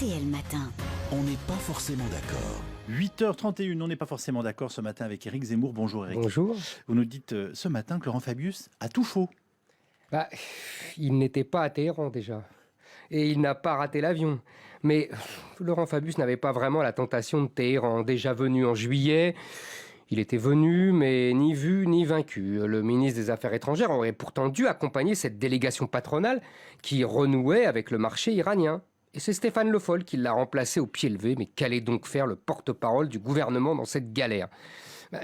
RTL Matin. On n'est pas forcément d'accord. 8h31, on n'est pas forcément d'accord ce matin avec Éric Zemmour. Bonjour Éric. Bonjour. Vous nous dites ce matin que Laurent Fabius a tout faux. Il n'était pas à Téhéran déjà. Et il n'a pas raté l'avion. Mais Laurent Fabius n'avait pas vraiment la tentation de Téhéran. Déjà venu en juillet, il était venu, mais ni vu ni vaincu. Le ministre des Affaires étrangères aurait pourtant dû accompagner cette délégation patronale qui renouait avec le marché iranien. Et c'est Stéphane Le Foll qui l'a remplacé au pied levé. Mais qu'allait donc faire le porte-parole du gouvernement dans cette galère ?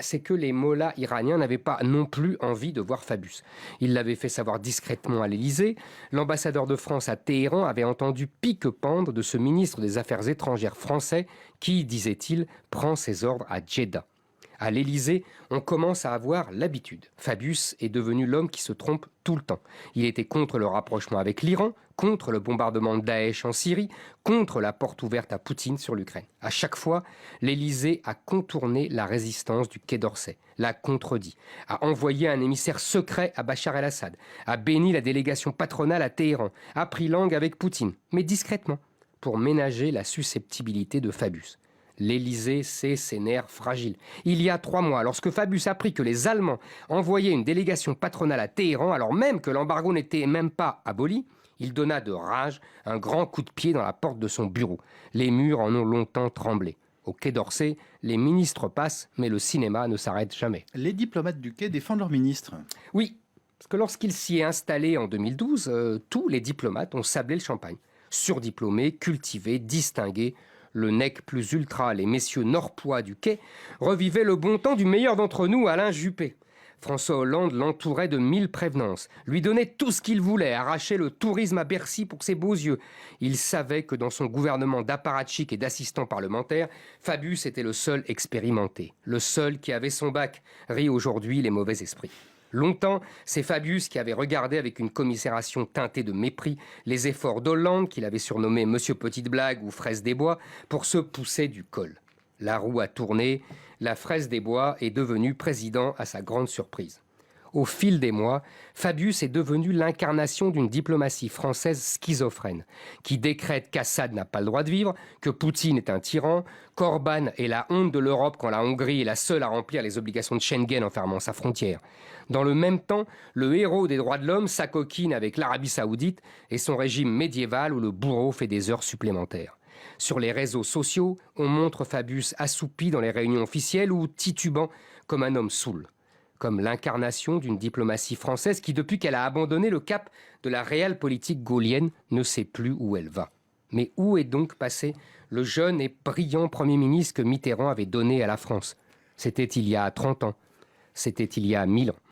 C'est que les mollahs iraniens n'avaient pas non plus envie de voir Fabius. Il l'avait fait savoir discrètement à l'Élysée. L'ambassadeur de France à Téhéran avait entendu pique-pendre de ce ministre des Affaires étrangères français qui, disait-il, prend ses ordres à Djeddah. À l'Élysée, on commence à avoir l'habitude. Fabius est devenu l'homme qui se trompe tout le temps. Il était contre le rapprochement avec l'Iran, contre le bombardement de Daesh en Syrie, contre la porte ouverte à Poutine sur l'Ukraine. À chaque fois, l'Élysée a contourné la résistance du Quai d'Orsay, l'a contredit, a envoyé un émissaire secret à Bachar el-Assad, a béni la délégation patronale à Téhéran, a pris langue avec Poutine, mais discrètement, pour ménager la susceptibilité de Fabius. L'Élysée sait ses nerfs fragiles. Il y a 3 mois, lorsque Fabius apprit que les Allemands envoyaient une délégation patronale à Téhéran, alors même que l'embargo n'était même pas aboli, il donna de rage un grand coup de pied dans la porte de son bureau. Les murs en ont longtemps tremblé. Au Quai d'Orsay, les ministres passent, mais le cinéma ne s'arrête jamais. Les diplomates du Quai défendent leur ministre. Oui, parce que lorsqu'il s'y est installé en 2012, tous les diplomates ont sablé le champagne. Surdiplômés, cultivés, distingués, le nec plus ultra, les messieurs Norpois du Quai, revivaient le bon temps du meilleur d'entre nous, Alain Juppé. François Hollande l'entourait de 1000 prévenances, lui donnait tout ce qu'il voulait, arrachait le tourisme à Bercy pour ses beaux yeux. Il savait que dans son gouvernement d'apparatchiks et d'assistants parlementaires, Fabius était le seul expérimenté, le seul qui avait son bac, rit aujourd'hui les mauvais esprits. Longtemps, c'est Fabius qui avait regardé avec une commisération teintée de mépris les efforts d'Hollande, qu'il avait surnommé Monsieur Petite Blague ou Fraise des Bois, pour se pousser du col. La roue a tourné, la Fraise des Bois est devenu président à sa grande surprise. Au fil des mois, Fabius est devenu l'incarnation d'une diplomatie française schizophrène, qui décrète qu'Assad n'a pas le droit de vivre, que Poutine est un tyran, qu'Orban est la honte de l'Europe quand la Hongrie est la seule à remplir les obligations de Schengen en fermant sa frontière. Dans le même temps, le héros des droits de l'homme s'acoquine avec l'Arabie Saoudite et son régime médiéval où le bourreau fait des heures supplémentaires. Sur les réseaux sociaux, on montre Fabius assoupi dans les réunions officielles ou titubant comme un homme saoul. Comme l'incarnation d'une diplomatie française qui, depuis qu'elle a abandonné le cap de la réelle politique gaullienne, ne sait plus où elle va. Mais où est donc passé le jeune et brillant Premier ministre que Mitterrand avait donné à la France ? C'était il y a 30 ans. C'était il y a 1000 ans.